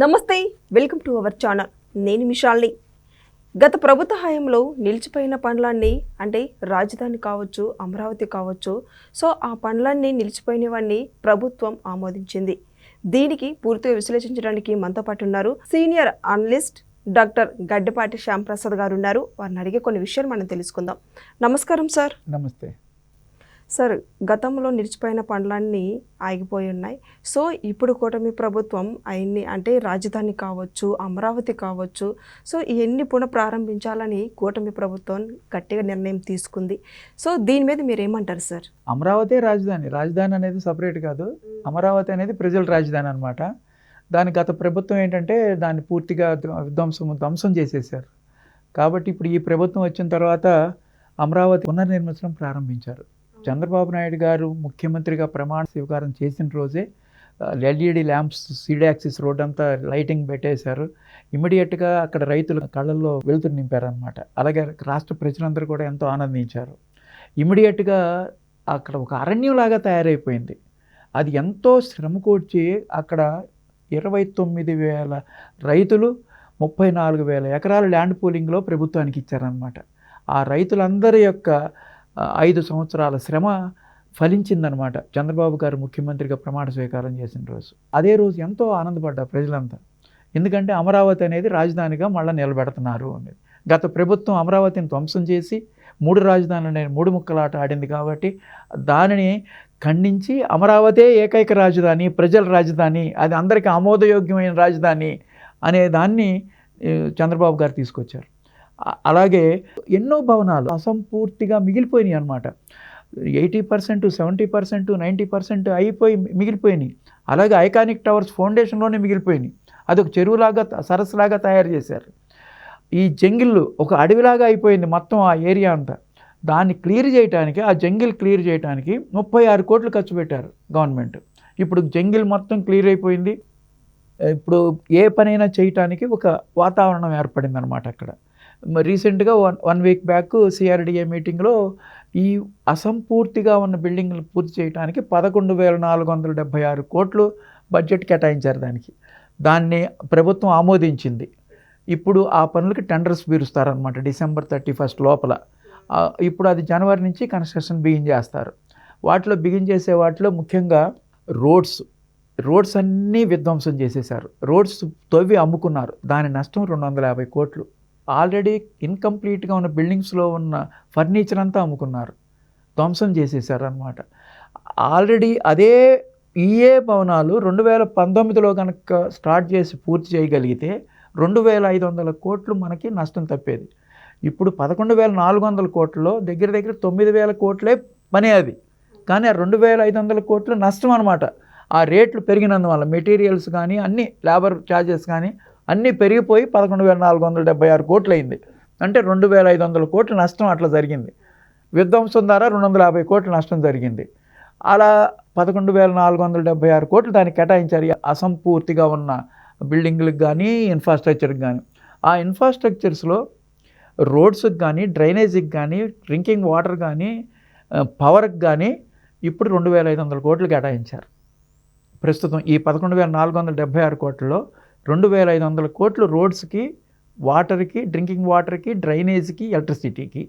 నమస్తే, welcome to our channel. నేను మిషాల్ని. గత ప్రభుత్వ హయాంలో నిలిచిపోయిన పనులన్నీ అంటే రాజధాని కావచ్చు, అమరావతి కావచ్చు, సో ఆ పనులన్నీ నిలిచిపోయినవన్నీ ప్రభుత్వం ఆమోదించింది. దీనికి పూర్తిగా విశ్లేషించడానికి మనతో పాటు ఉన్నారు సీనియర్ అనలిస్ట్ డాక్టర్ గడ్డపాటి శ్యాంప్రసాద్ గారు ఉన్నారు. వారిని అడిగే కొన్ని విషయాలు మనం తెలుసుకుందాం. నమస్కారం సార్. నమస్తే సార్, గతంలో నిలిచిపోయిన పనులన్నీ ఆగిపోయి ఉన్నాయి. సో ఇప్పుడు కూటమి ప్రభుత్వం అవన్నీ అంటే రాజధాని కావచ్చు, అమరావతి కావచ్చు, సో ఇవన్నీ పునః ప్రారంభించాలని కూటమి ప్రభుత్వం గట్టిగా నిర్ణయం తీసుకుంది. సో దీని మీద మీరు ఏమంటారు సార్? అమరావతి రాజధాని అనేది సపరేట్ కాదు. అమరావతి అనేది ప్రజల రాజధాని అనమాట. దాని గత ప్రభుత్వం ఏంటంటే దాన్ని పూర్తిగా ధ్వంసం చేసేసారు. కాబట్టి ఇప్పుడు ఈ ప్రభుత్వం వచ్చిన తర్వాత అమరావతి పునర్నిర్మించడం ప్రారంభించారు. చంద్రబాబు నాయుడు గారు ముఖ్యమంత్రిగా ప్రమాణ స్వీకారం చేసిన రోజే LED lamps seed axis road అంతా లైటింగ్ పెట్టేశారు. ఇమ్మీడియట్గా అక్కడ రైతుల కళ్ళల్లో వెలుతురు నింపారనమాట. అలాగే రాష్ట్ర ప్రజలందరూ కూడా ఎంతో ఆనందించారు. ఇమ్మీడియట్గా అక్కడ ఒక అరణ్యంలాగా తయారైపోయింది. అది ఎంతో శ్రమ కూర్చి అక్కడ 29,000 రైతులు 34,000 ఎకరాల ల్యాండ్ పూలింగ్లో ప్రభుత్వానికి ఇచ్చారనమాట. ఆ రైతులందరి యొక్క 5 సంవత్సరాల శ్రమ ఫలించిందనమాట చంద్రబాబు గారు ముఖ్యమంత్రిగా ప్రమాణ స్వీకారం చేసిన రోజు. అదే రోజు ఎంతో ఆనందపడ్డారు ప్రజలంతా. ఎందుకంటే అమరావతి అనేది రాజధానిగా మళ్ళీ నిలబెడుతున్నారు అనేది. గత ప్రభుత్వం అమరావతిని ధ్వంసం చేసి 3 రాజధానులు 3 ముక్కలాట ఆడింది. కాబట్టి దానిని ఖండించి అమరావతే ఏకైక రాజధాని, ప్రజల రాజధాని, అది అందరికీ ఆమోదయోగ్యమైన రాజధాని అనే దాన్ని చంద్రబాబు గారు తీసుకొచ్చారు. అలాగే ఎన్నో భవనాలు అసంపూర్తిగా మిగిలిపోయినాయి అనమాట. 80%, 70%, 90% అయిపోయి మిగిలిపోయినాయి. అలాగే ఐకానిక్ టవర్స్ ఫౌండేషన్లోనే మిగిలిపోయినాయి. అది ఒక చెరువులాగా సరస్సులాగా తయారు చేశారు. ఈ జంగిల్ ఒక అడవిలాగా అయిపోయింది మొత్తం ఆ ఏరియా అంతా. దాన్ని క్లియర్ చేయడానికి, ఆ జంగిల్ క్లియర్ చేయడానికి 36 కోట్లు ఖర్చు పెట్టారు గవర్నమెంట్. ఇప్పుడు జంగిల్ మొత్తం క్లియర్ అయిపోయింది. ఇప్పుడు ఏ పనైనా చేయటానికి ఒక వాతావరణం ఏర్పడింది అనమాట అక్కడ. రీసెంట్గా వన్ వీక్ బ్యాక్ సిఆర్డిఏ మీటింగ్లో ఈ అసంపూర్తిగా ఉన్న బిల్డింగ్లు పూర్తి చేయడానికి 11,476 కోట్లు బడ్జెట్ కేటాయించారు దానికి. దాన్ని ప్రభుత్వం ఆమోదించింది. ఇప్పుడు ఆ పనులకి టెండర్స్ పిలుస్తారనమాట December 31 లోపల. ఇప్పుడు అది జనవరి నుంచి కన్స్ట్రక్షన్ బిగిన్ చేస్తారు. బిగిన్ చేసే వాటిలో ముఖ్యంగా రోడ్స్ అన్నీ విధ్వంసం చేసేసారు. రోడ్స్ తవ్వి అమ్ముకున్నారు. దాని నష్టం 250 కోట్లు. ఆల్రెడీ ఇన్కంప్లీట్గా ఉన్న బిల్డింగ్స్లో ఉన్న ఫర్నిచర్ అంతా అమ్ముకున్నారు, ధ్వంసం చేసేసారు అనమాట. ఆల్రెడీ ఏ భవనాలు 2019లో కనుక స్టార్ట్ చేసి పూర్తి చేయగలిగితే 2,500 కోట్లు మనకి నష్టం తప్పేది. ఇప్పుడు 11,400 కోట్లలో దగ్గర 9,000 కోట్లే పనే అది. కానీ ఆ 2,500 కోట్లు నష్టం అనమాట. ఆ రేట్లు పెరిగినందువల్ల మెటీరియల్స్ కానీ అన్నీ లేబర్ ఛార్జెస్ కానీ అన్నీ పెరిగిపోయి 11,476 కోట్లు అయింది. అంటే 2,500 కోట్ల నష్టం అట్లా జరిగింది. విధ్వంసం ద్వారా 250 కోట్ల నష్టం జరిగింది. అలా 11,476 కోట్లు దానికి కేటాయించారు అసంపూర్తిగా ఉన్న బిల్డింగ్లకు కానీ ఇన్ఫ్రాస్ట్రక్చర్కి కానీ. ఆ ఇన్ఫ్రాస్ట్రక్చర్స్లో రోడ్స్కి కానీ, డ్రైనేజీకి కానీ, డ్రింకింగ్ వాటర్ కానీ, పవర్కి కానీ ఇప్పుడు 2,500 కోట్లు కేటాయించారు. ప్రస్తుతం ఈ 11,476 కోట్లలో 2,500 కోట్లు రోడ్స్కి, వాటర్కి, డ్రింకింగ్ వాటర్కి, డ్రైనేజీకి, ఎలక్ట్రిసిటీకి.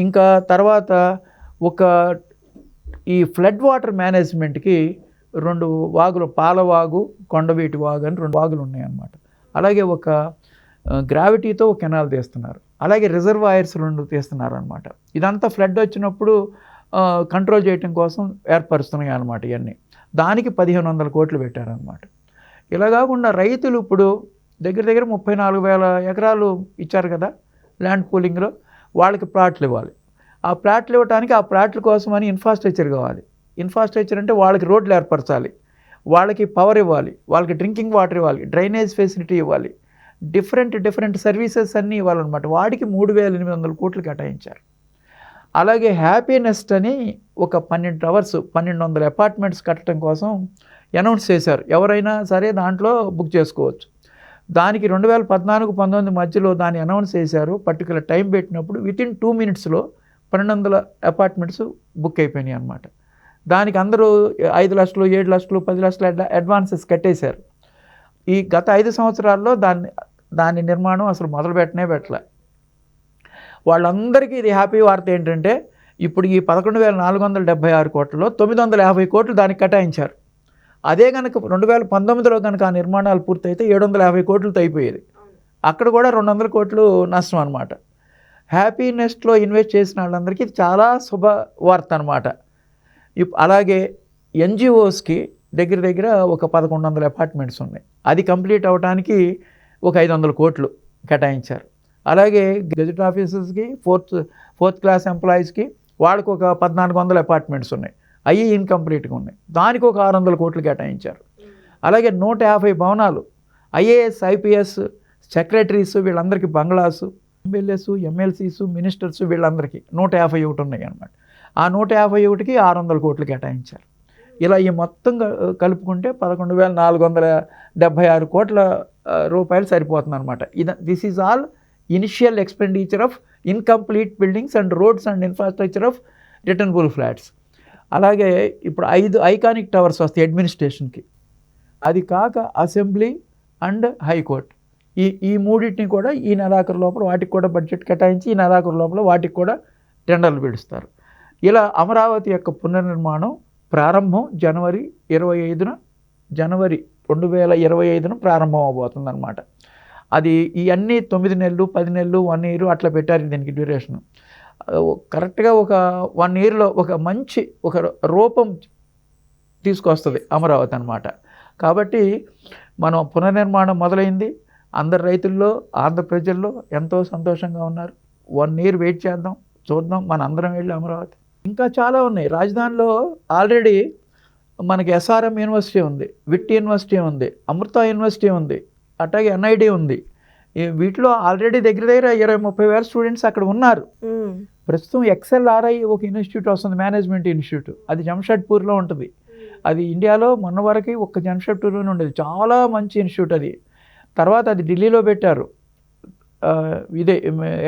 ఇంకా తర్వాత ఈ ఫ్లడ్ వాటర్ మేనేజ్మెంట్కి 2 వాగులు, పాలవాగు, కొండవీటి వాగు అని 2 వాగులు ఉన్నాయన్నమాట. అలాగే ఒక గ్రావిటీతో ఒక కెనాల్ తీస్తున్నారు. అలాగే రిజర్వాయర్స్ 2 తీస్తున్నారు అనమాట. ఇదంతా ఫ్లడ్ వచ్చినప్పుడు కంట్రోల్ చేయడం కోసం ఏర్పరుస్తున్నాయి అన్నమాట. ఇవన్నీ దానికి 1,500 కోట్లు పెట్టారనమాట. ఇలా కాకుండా రైతులు ఇప్పుడు దగ్గర 34,000 ఎకరాలు ఇచ్చారు కదా ల్యాండ్ పూలింగ్లో. వాళ్ళకి ప్లాట్లు ఇవ్వాలి. ఆ ప్లాట్లు ఇవ్వడానికి ఆ ప్లాట్ల కోసమని ఇన్ఫ్రాస్ట్రక్చర్ కావాలి. ఇన్ఫ్రాస్ట్రక్చర్ అంటే వాళ్ళకి రోడ్లు ఏర్పరచాలి, వాళ్ళకి పవర్ ఇవ్వాలి, వాళ్ళకి డ్రింకింగ్ వాటర్ ఇవ్వాలి, డ్రైనేజ్ ఫెసిలిటీ ఇవ్వాలి, డిఫరెంట్ సర్వీసెస్ అన్నీ ఇవ్వాలన్నమాట. వాడికి 3,800 కోట్లు కేటాయించారు. అలాగే హ్యాపీనెస్ట్ అని ఒక 12 టవర్స్ 1,200 అపార్ట్మెంట్స్ కట్టడం కోసం అనౌన్స్ చేశారు. ఎవరైనా సరే దాంట్లో బుక్ చేసుకోవచ్చు. దానికి 2014-19 మధ్యలో దాన్ని అనౌన్స్ చేశారు. పర్టికులర్ టైం పెట్టినప్పుడు వితిన్ 2 minutesలో 1,200 అపార్ట్మెంట్స్ బుక్ అయిపోయినాయి అన్నమాట. దానికి అందరూ 5 లక్షలు, 7 లక్షలు, 10 లక్షలు అడ్వాన్సెస్ కట్టేశారు. ఈ గత 5 సంవత్సరాల్లో దాని నిర్మాణం అసలు పెట్టలే. వాళ్ళందరికీ ఇది హ్యాపీ వార్త ఏంటంటే ఇప్పుడు ఈ 11,476 కోట్లలో 950 కోట్లు దానికి కేటాయించారు. అదే కనుక 2019లో కనుక ఆ నిర్మాణాలు పూర్తయితే 750 కోట్లతో అయిపోయేది. అక్కడ కూడా 200 కోట్లు నష్టం అనమాట. హ్యాపీనెస్ట్లో ఇన్వెస్ట్ చేసిన వాళ్ళందరికీ ఇది చాలా శుభవార్త అనమాట. అలాగే ఎన్జిఓస్కి దగ్గర ఒక 1100 అపార్ట్మెంట్స్ ఉన్నాయి. అది కంప్లీట్ అవ్వడానికి ఒక 500 కోట్లు కేటాయించారు. అలాగే గెజెట్ ఆఫీసర్స్కి ఫోర్త్ క్లాస్ ఎంప్లాయీస్కి వాళ్ళకు ఒక 1400 అపార్ట్మెంట్స్ ఉన్నాయి. అవి ఇన్కంప్లీట్గా ఉన్నాయి. దానికి ఒక 600 కోట్లు కేటాయించారు. అలాగే 150 భవనాలు ఐఏఎస్ ఐపీఎస్ సెక్రటరీస్ వీళ్ళందరికీ బంగ్లాసు, ఎమ్మెల్యేస్ ఎమ్మెల్సీస్ మినిస్టర్స్ వీళ్ళందరికీ 151 ఉన్నాయి అన్నమాట. ఆ 151కి 600 కోట్లు కేటాయించారు. ఇలా ఈ మొత్తం కలుపుకుంటే 11,476 కోట్ల రూపాయలు సరిపోతుంది అనమాట. This is all initial expenditure of incomplete buildings and roads and infrastructure of returnable flats. అలాగే ఇప్పుడు 5 ఐకానిక్ టవర్స్ వస్తాయి అడ్మినిస్ట్రేషన్కి. అది కాక అసెంబ్లీ అండ్ హైకోర్టు ఈ మూడింటిని కూడా ఈ నెలాఖరు లోపల వాటికి కూడా బడ్జెట్ కేటాయించి ఈ నెలాఖరు లోపల వాటికి కూడా టెండర్లు పిలుస్తారు. ఇలా అమరావతి యొక్క పునర్నిర్మాణం ప్రారంభం జనవరి 2025 ప్రారంభం అవబోతుంది అనమాట. అది ఈ అన్నీ 9 నెలలు 10 నెలలు 1 ఇయర్ అట్లా పెట్టారు దీనికి డ్యూరేషన్. కరెక్ట్గా ఒక 1 ఇయర్లో ఒక మంచి ఒక రూపం తీసుకొస్తుంది అమరావతి అనమాట. కాబట్టి మనం పునర్నిర్మాణం మొదలైంది. అందరు రైతుల్లో ఆంధ్ర ప్రజల్లో ఎంతో సంతోషంగా ఉన్నారు. 1 ఇయర్ వెయిట్ చేద్దాం, చూద్దాం. మన అందరం వెళ్ళి అమరావతి. ఇంకా చాలా ఉన్నాయి. రాజధానిలో ఆల్రెడీ మనకి ఎస్ఆర్ఎం యూనివర్సిటీ ఉంది, విట్ యూనివర్సిటీ ఉంది, అమృత యూనివర్సిటీ ఉంది, అట్లాగే ఎన్ఐడి ఉంది. వీటిలో ఆల్రెడీ దగ్గర 20-30 వేల స్టూడెంట్స్ అక్కడ ఉన్నారు. ప్రస్తుతం XLRI ఒక ఇన్స్టిట్యూట్ వస్తుంది, మేనేజ్మెంట్ ఇన్స్టిట్యూట్. అది జంషెడ్పూర్లో ఉంటుంది. అది ఇండియాలో మొన్న వరకు ఒక్క జంషెడ్పూర్లోనే ఉండేది. చాలా మంచి ఇన్స్టిట్యూట్ అది. తర్వాత అది ఢిల్లీలో పెట్టారు, ఇదే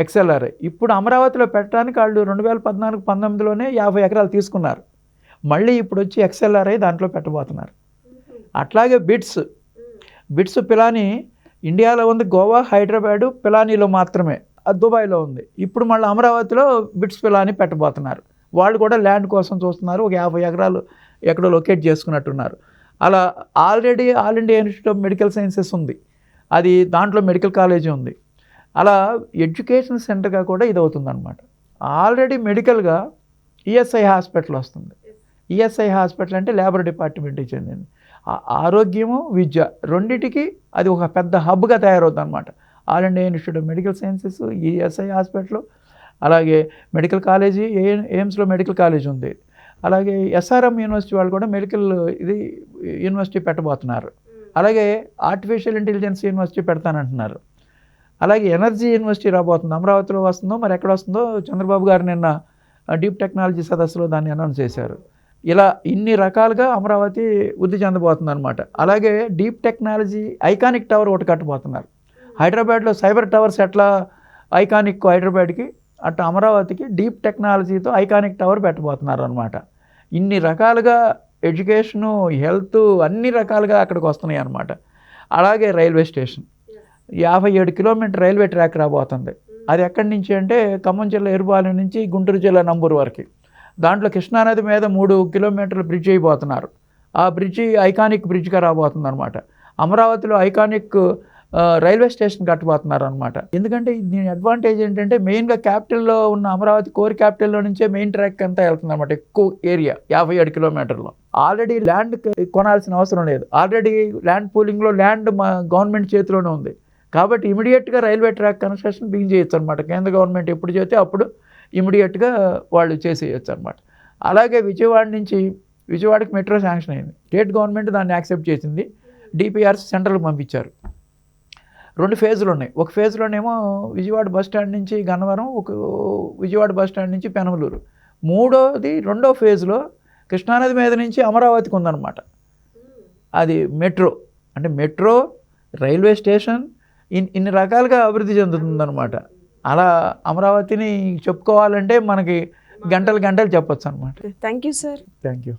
XLRI. ఇప్పుడు అమరావతిలో పెట్టడానికి వాళ్ళు 2014-19లోనే 50 ఎకరాలు తీసుకున్నారు. మళ్ళీ ఇప్పుడు వచ్చి XLRI దాంట్లో పెట్టబోతున్నారు. అట్లాగే బిట్స్ పిలానీ ఇండియాలో ఉంది, గోవా, హైదరాబాదు, పిలానీలో మాత్రమే, అది దుబాయ్లో ఉంది. ఇప్పుడు మళ్ళీ అమరావతిలో బిట్స్ పిలానీ పెట్టబోతున్నారు. వాళ్ళు కూడా ల్యాండ్ కోసం చూస్తున్నారు. ఒక 50 ఎకరాలు ఎక్కడో లొకేట్ చేసుకున్నట్టున్నారు. అలా already all India institute of medical sciences ఉంది, అది దాంట్లో మెడికల్ కాలేజీ ఉంది. అలా ఎడ్యుకేషన్ సెంటర్గా కూడా ఇది అవుతుందన్నమాట. ఆల్రెడీ మెడికల్గా ఈఎస్ఐ హాస్పిటల్ వస్తుంది. ఈఎస్ఐ హాస్పిటల్ అంటే లేబర్ డిపార్ట్మెంట్కి చెందింది. ఆరోగ్యము విద్య రెండిటికి అది ఒక పెద్ద హబ్గా తయారవుతుంది అనమాట. All India institute of medical sciences, ESI hospital, అలాగే మెడికల్ కాలేజీ, ఎయిమ్స్లో మెడికల్ కాలేజీ ఉంది. అలాగే ఎస్ఆర్ఎం యూనివర్సిటీ వాళ్ళు కూడా మెడికల్ యూనివర్సిటీ పెట్టబోతున్నారు. అలాగే ఆర్టిఫిషియల్ ఇంటెలిజెన్స్ యూనివర్సిటీ పెడతానంటున్నారు. అలాగే ఎనర్జీ యూనివర్సిటీ రాబోతుంది. అమరావతిలో వస్తుందో మరి ఎక్కడ వస్తుందో చంద్రబాబు గారు నిన్న డీప్ టెక్నాలజీ సదస్సులో దాన్ని అనౌన్స్ చేశారు. ఇలా ఇన్ని రకాలుగా అమరావతి వృద్ధి చెందబోతుంది అనమాట. అలాగే డీప్ టెక్నాలజీ ఐకానిక్ టవర్ ఒకటి కట్టబోతున్నారు. హైదరాబాద్లో సైబర్ టవర్స్ ఎట్లా ఐకానిక్ హైదరాబాద్కి, అట్లా అమరావతికి డీప్ టెక్నాలజీతో ఐకానిక్ టవర్ పెట్టబోతున్నారు అనమాట. ఇన్ని రకాలుగా ఎడ్యుకేషను, హెల్త్ అన్ని రకాలుగా అక్కడికి వస్తున్నాయి అన్నమాట. అలాగే railway station 57 kilometre railway track రాబోతుంది. అది ఎక్కడి నుంచి అంటే ఖమ్మం జిల్లా ఎరుబాలెం నుంచి గుంటూరు జిల్లా నంబూరు వరకు. దాంట్లో కృష్ణానది మీద 3 కిలోమీటర్ల బ్రిడ్జ్ అయిపోతున్నారు. ఆ బ్రిడ్జి ఐకానిక్ బ్రిడ్జ్గా రాబోతుంది అనమాట. అమరావతిలో ఐకానిక్ రైల్వే స్టేషన్ కట్టబోతున్నారు అనమాట. ఎందుకంటే దీని అడ్వాంటేజ్ ఏంటంటే మెయిన్గా క్యాపిటల్లో ఉన్న అమరావతి కోర్ క్యాపిటల్లో నుంచే మెయిన్ ట్రాక్ అంతా వెళ్తుంది అనమాట. ఎక్కువ ఏరియా 57 కిలోమీటర్లో. ఆల్రెడీ ల్యాండ్ కొనాల్సిన అవసరం లేదు. ఆల్రెడీ ల్యాండ్ పూలింగ్లో ల్యాండ్ మా గవర్నమెంట్ చేతిలోనే ఉంది. కాబట్టి ఇమీడియట్గా రైల్వే ట్రాక్ కన్స్ట్రక్షన్ బిగిన్ చేయొచ్చు అనమాట. కేంద్ర గవర్నమెంట్ ఎప్పుడు చేస్తే అప్పుడు ఇమీడియట్గా వాళ్ళు చేసేయచ్చు అనమాట. అలాగే విజయవాడకి మెట్రో శాంక్షన్ అయింది. స్టేట్ గవర్నమెంట్ దాన్ని యాక్సెప్ట్ చేసింది. డిపిఆర్స్ సెంట్రల్కి పంపించారు. 2 ఫేజులు ఉన్నాయి. ఒక ఫేజ్లోనేమో విజయవాడ బస్ స్టాండ్ నుంచి గన్నవరం, విజయవాడ బస్ స్టాండ్ నుంచి పెనమలూరు. రెండో ఫేజ్లో కృష్ణానది మీద నుంచి అమరావతికి ఉందన్నమాట. అది మెట్రో, అంటే మెట్రో, రైల్వే స్టేషన్, ఇన్ని రకాలుగా అభివృద్ధి చెందుతుందన్నమాట. అలా అమరావతిని చెప్పుకోవాలంటే మనకి గంటలు చెప్పొచ్చు అనమాట. Thank you sir. Thank you.